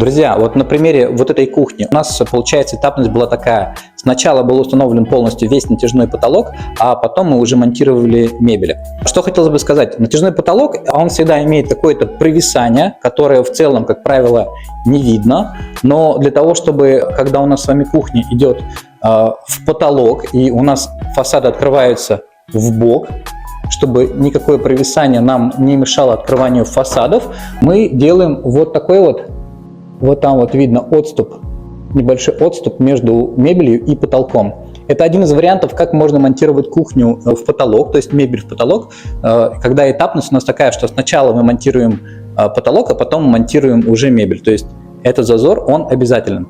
Друзья, вот на примере вот этой кухни у нас, получается, этапность была такая. Сначала был установлен полностью весь натяжной потолок, а потом мы уже монтировали мебель. Что хотелось бы сказать. Натяжной потолок, он всегда имеет какое-то провисание, которое в целом, как правило, не видно. Но для того, чтобы, когда у нас с вами кухня идет в потолок, и у нас фасады открываются в бок, чтобы никакое провисание нам не мешало открыванию фасадов, мы делаем вот такой вот там вот видно отступ, небольшой отступ между мебелью и потолком. Это один из вариантов, как можно монтировать кухню в потолок, то есть мебель в потолок, когда этапность у нас такая, что сначала мы монтируем потолок, а потом монтируем уже мебель. То есть этот зазор, он обязателен.